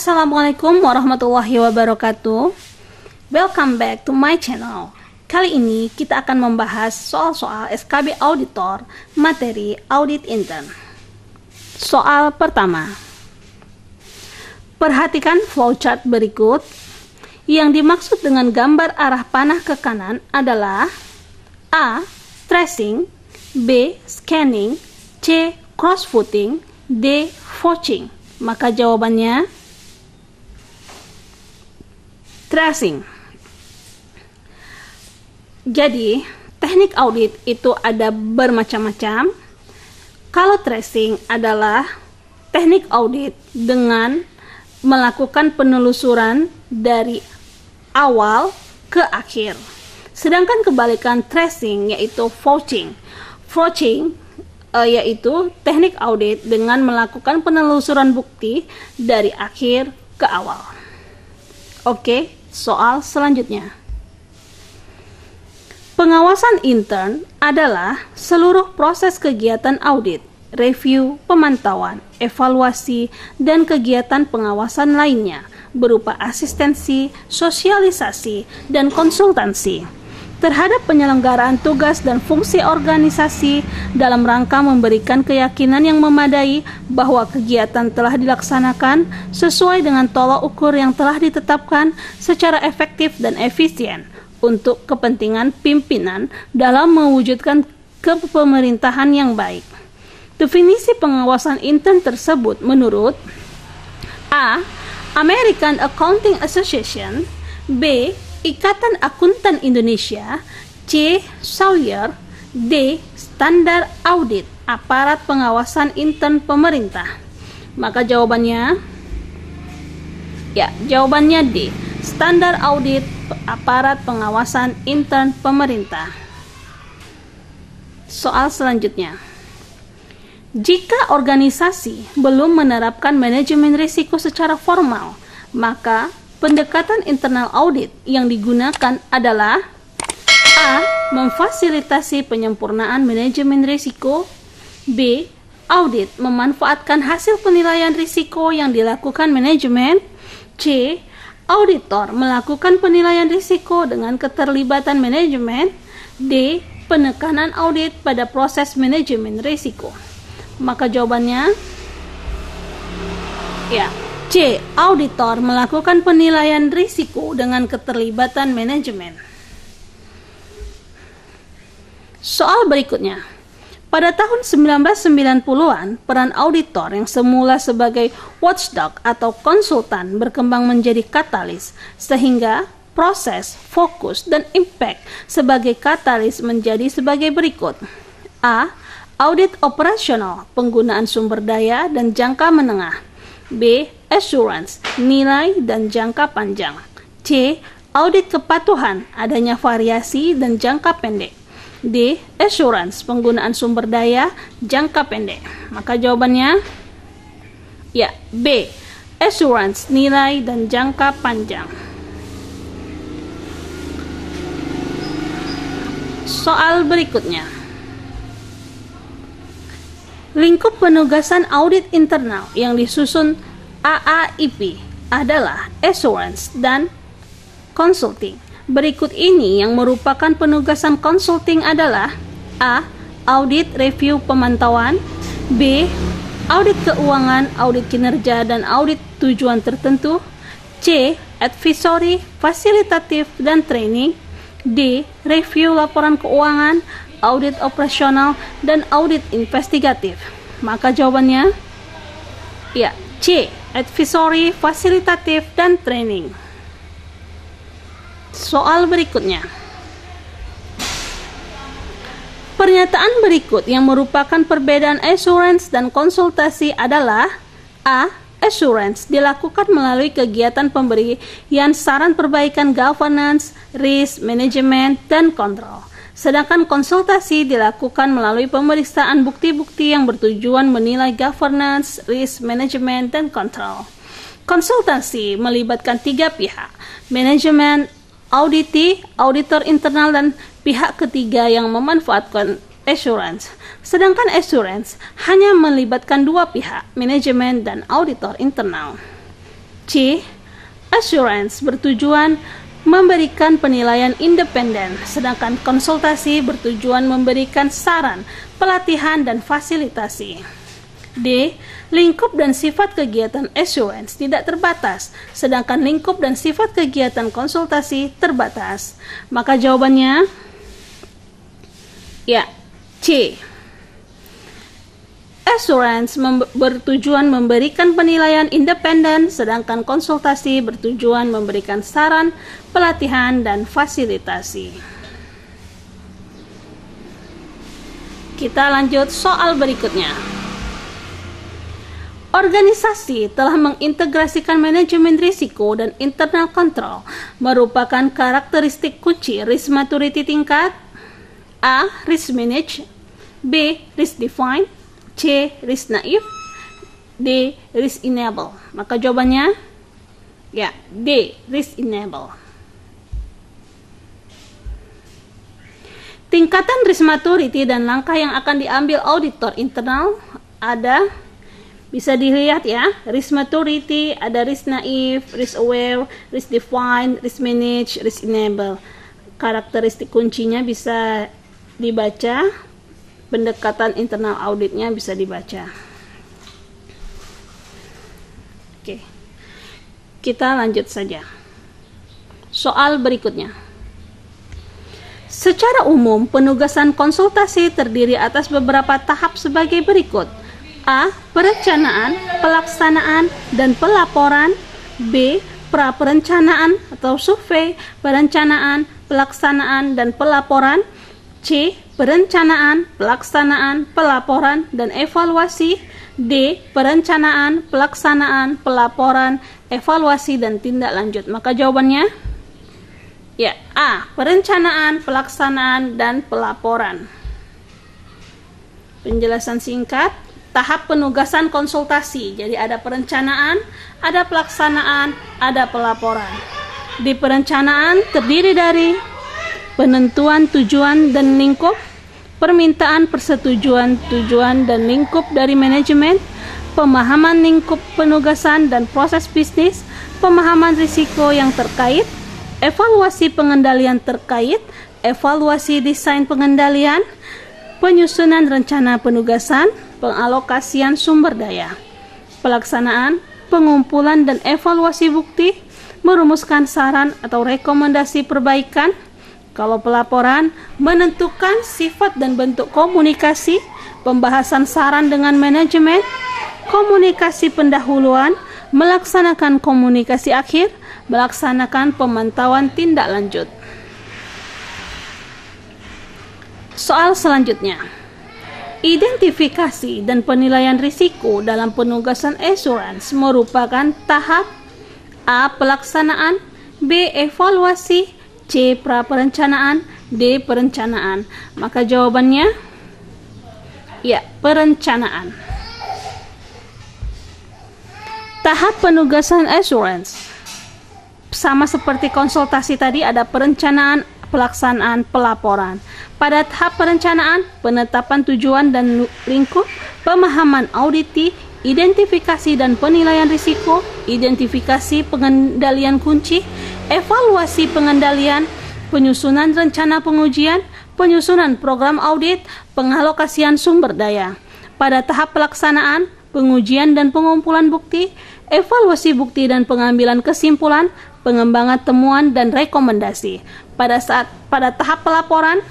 Assalamualaikum warahmatullahi wabarakatuh. Welcome back to my channel. Kali ini kita akan membahas soal-soal SKB Auditor, materi audit intern. Soal pertama. Perhatikan flowchart berikut. Yang dimaksud dengan gambar arah panah ke kanan adalah A. Tracing, B. Scanning, C. Cross-footing, D. Vouching. Maka jawabannya tracing. Jadi, teknik audit itu ada bermacam-macam. Kalau tracing adalah teknik audit dengan melakukan penelusuran dari awal ke akhir. Sedangkan kebalikan tracing yaitu vouching. Vouching yaitu teknik audit dengan melakukan penelusuran bukti dari akhir ke awal. Oke, soal selanjutnya. Pengawasan intern adalah seluruh proses kegiatan audit, review, pemantauan, evaluasi, dan kegiatan pengawasan lainnya berupa asistensi, sosialisasi, dan konsultansi terhadap penyelenggaraan tugas dan fungsi organisasi dalam rangka memberikan keyakinan yang memadai bahwa kegiatan telah dilaksanakan sesuai dengan tolak ukur yang telah ditetapkan secara efektif dan efisien untuk kepentingan pimpinan dalam mewujudkan kepemerintahan yang baik. Definisi pengawasan intern tersebut menurut A. American Accounting Association, B. Ikatan Akuntan Indonesia, C. Sawyer, D. Standar Audit Aparat Pengawasan Intern Pemerintah. Maka jawabannya D. Standar Audit Aparat Pengawasan Intern Pemerintah. Soal selanjutnya. Jika organisasi belum menerapkan manajemen risiko secara formal, maka pendekatan internal audit yang digunakan adalah A. Memfasilitasi penyempurnaan manajemen risiko, B. Audit memanfaatkan hasil penilaian risiko yang dilakukan manajemen, C. Auditor melakukan penilaian risiko dengan keterlibatan manajemen, D. Penekanan audit pada proses manajemen risiko. Maka jawabannya C. Auditor melakukan penilaian risiko dengan keterlibatan manajemen. Soal berikutnya. Pada tahun 1990-an, peran auditor yang semula sebagai watchdog atau konsultan berkembang menjadi katalis, sehingga proses, fokus, dan impact sebagai katalis menjadi sebagai berikut. A. Audit operasional, penggunaan sumber daya dan jangka menengah. B. Assurance, nilai dan jangka panjang. C. Audit kepatuhan, adanya variasi dan jangka pendek. D. Assurance, penggunaan sumber daya, jangka pendek. Maka jawabannya B. Assurance, nilai dan jangka panjang. Soal berikutnya. Lingkup penugasan audit internal yang disusun AAIP adalah assurance dan consulting. Berikut ini yang merupakan penugasan consulting adalah A. Audit review pemantauan, B. Audit keuangan, audit kinerja dan audit tujuan tertentu, C. Advisory, fasilitatif dan training, D. Review laporan keuangan, audit operasional dan audit investigatif. Maka jawabannya C. Advisory, fasilitatif dan training. Soal berikutnya. Pernyataan berikut yang merupakan perbedaan assurance dan konsultasi adalah A. Assurance dilakukan melalui kegiatan pemberian saran perbaikan governance, risk, management, dan kontrol. Sedangkan konsultasi dilakukan melalui pemeriksaan bukti-bukti yang bertujuan menilai governance, risk management, dan kontrol. Konsultasi melibatkan 3 pihak, manajemen, auditi, auditor internal, dan pihak ketiga yang memanfaatkan assurance. Sedangkan assurance hanya melibatkan 2 pihak, manajemen dan auditor internal. C. Assurance bertujuan memberikan penilaian independen, sedangkan konsultasi bertujuan memberikan saran, pelatihan, dan fasilitasi. D. Lingkup dan sifat kegiatan assurance tidak terbatas, sedangkan lingkup dan sifat kegiatan konsultasi terbatas. Maka jawabannya ya, C. Assurance bertujuan memberikan penilaian independen, sedangkan konsultasi bertujuan memberikan saran, pelatihan, dan fasilitasi. Kita lanjut soal berikutnya. Organisasi telah mengintegrasikan manajemen risiko dan internal control merupakan karakteristik kunci risk maturity tingkat A. Risk manage, B. Risk define, C. Risk naif, D. Risk enable. Maka jawabannya ya, D. Risk enable. Tingkatan risk maturity dan langkah yang akan diambil auditor internal ada, bisa dilihat ya, risk maturity, ada risk naif, risk aware, risk define, risk manage, risk enable. Karakteristik kuncinya bisa dibaca, pendekatan internal auditnya bisa dibaca. Oke, kita lanjut saja. Soal berikutnya. Secara umum, penugasan konsultasi terdiri atas beberapa tahap sebagai berikut. A. Perencanaan, pelaksanaan, dan pelaporan. B. Pra-perencanaan atau survei, perencanaan, pelaksanaan, dan pelaporan. C. Perencanaan, pelaksanaan, pelaporan, dan evaluasi. D. Perencanaan, pelaksanaan, pelaporan, evaluasi, dan tindak lanjut. Maka jawabannya ya, A. Perencanaan, pelaksanaan, dan pelaporan. Penjelasan singkat, tahap penugasan konsultasi. Jadi ada perencanaan, ada pelaksanaan, ada pelaporan. Di perencanaan terdiri dari penentuan tujuan dan lingkup, permintaan persetujuan tujuan dan lingkup dari manajemen, pemahaman lingkup penugasan dan proses bisnis, pemahaman risiko yang terkait, evaluasi pengendalian terkait, evaluasi desain pengendalian, penyusunan rencana penugasan, pengalokasian sumber daya, pelaksanaan, pengumpulan dan evaluasi bukti, merumuskan saran atau rekomendasi perbaikan. Kalau pelaporan, menentukan sifat dan bentuk komunikasi, pembahasan saran dengan manajemen, komunikasi pendahuluan, melaksanakan komunikasi akhir, melaksanakan pemantauan tindak lanjut. Soal selanjutnya. Identifikasi dan penilaian risiko dalam penugasan assurance merupakan tahap A. Pelaksanaan, B. Evaluasi, C. Pra-perencanaan, D. Perencanaan. Maka jawabannya ya, perencanaan. Tahap penugasan assurance sama seperti konsultasi tadi, ada perencanaan, pelaksanaan, pelaporan. Pada tahap perencanaan, penetapan tujuan dan lingkup, pemahaman auditi, identifikasi dan penilaian risiko, identifikasi pengendalian kunci, evaluasi pengendalian, penyusunan rencana pengujian, penyusunan program audit, pengalokasian sumber daya. Pada tahap pelaksanaan, pengujian dan pengumpulan bukti, evaluasi bukti dan pengambilan kesimpulan, pengembangan temuan dan rekomendasi. Pada tahap pelaporan,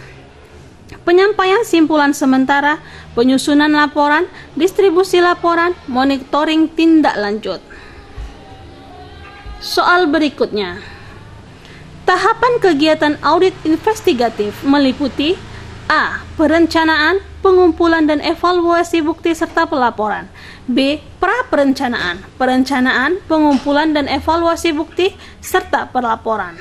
penyampaian simpulan sementara, penyusunan laporan, distribusi laporan, monitoring tindak lanjut. Soal berikutnya. Tahapan kegiatan audit investigatif meliputi A. Perencanaan, pengumpulan dan evaluasi bukti serta pelaporan. B. Pra-perencanaan, perencanaan, pengumpulan dan evaluasi bukti serta pelaporan.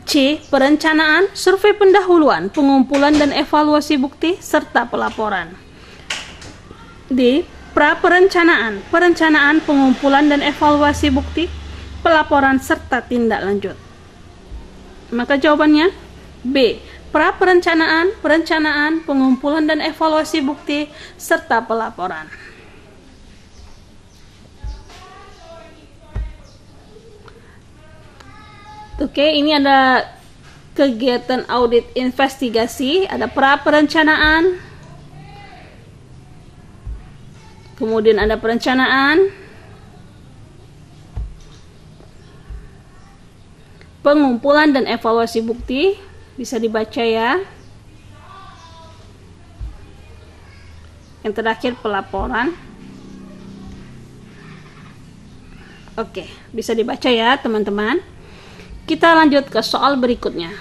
C. Perencanaan, survei pendahuluan, pengumpulan dan evaluasi bukti serta pelaporan. D. Pra-perencanaan, perencanaan, pengumpulan dan evaluasi bukti, pelaporan serta tindak lanjut. Maka jawabannya B. Pra-perencanaan, perencanaan, pengumpulan dan evaluasi bukti serta pelaporan. Oke, ini ada kegiatan audit investigasi, ada pra perencanaan, kemudian ada perencanaan, pengumpulan dan evaluasi bukti, bisa dibaca ya. Yang terakhir pelaporan. Oke, bisa dibaca ya teman-teman. Kita lanjut ke soal berikutnya.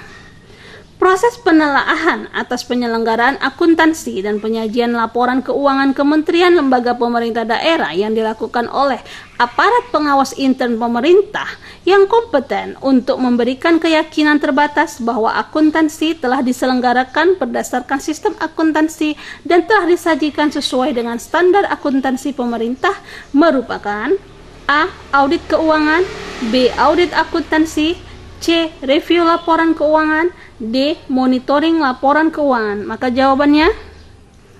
Proses penelaahan atas penyelenggaraan akuntansi dan penyajian laporan keuangan kementerian lembaga pemerintah daerah yang dilakukan oleh aparat pengawas intern pemerintah yang kompeten untuk memberikan keyakinan terbatas bahwa akuntansi telah diselenggarakan berdasarkan sistem akuntansi dan telah disajikan sesuai dengan standar akuntansi pemerintah merupakan A. Audit keuangan, B. Audit akuntansi, C. Review laporan keuangan, D. Monitoring laporan keuangan. Maka jawabannya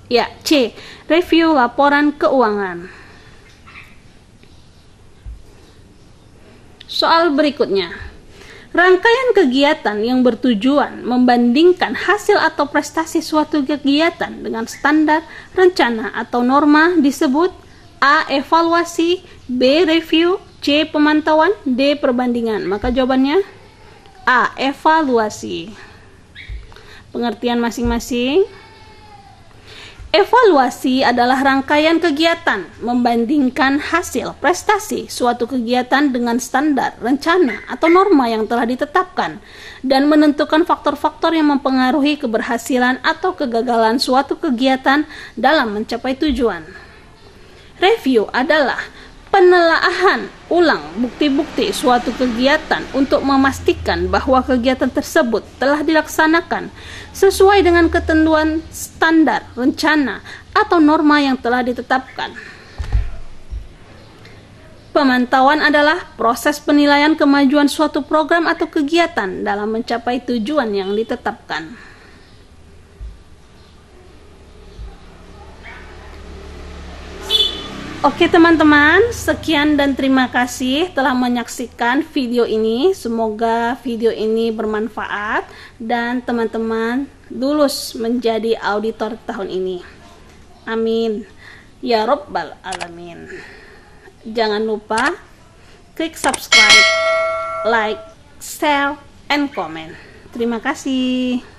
ya C. Review laporan keuangan. Soal berikutnya. Rangkaian kegiatan yang bertujuan membandingkan hasil atau prestasi suatu kegiatan dengan standar, rencana, atau norma disebut A. Evaluasi, B. Review, C. Pemantauan, D. Perbandingan. Maka jawabannya A. Evaluasi. Pengertian masing-masing. Evaluasi adalah rangkaian kegiatan membandingkan hasil prestasi suatu kegiatan dengan standar, rencana, atau norma yang telah ditetapkan dan menentukan faktor-faktor yang mempengaruhi keberhasilan atau kegagalan suatu kegiatan dalam mencapai tujuan. Review adalah penelaahan ulang bukti-bukti suatu kegiatan untuk memastikan bahwa kegiatan tersebut telah dilaksanakan sesuai dengan ketentuan standar, rencana, atau norma yang telah ditetapkan. Pemantauan adalah proses penilaian kemajuan suatu program atau kegiatan dalam mencapai tujuan yang ditetapkan. Oke teman-teman, sekian dan terima kasih telah menyaksikan video ini. Semoga video ini bermanfaat dan teman-teman lulus menjadi auditor tahun ini. Amin. Ya Rabbal Alamin. Jangan lupa klik subscribe, like, share, and comment. Terima kasih.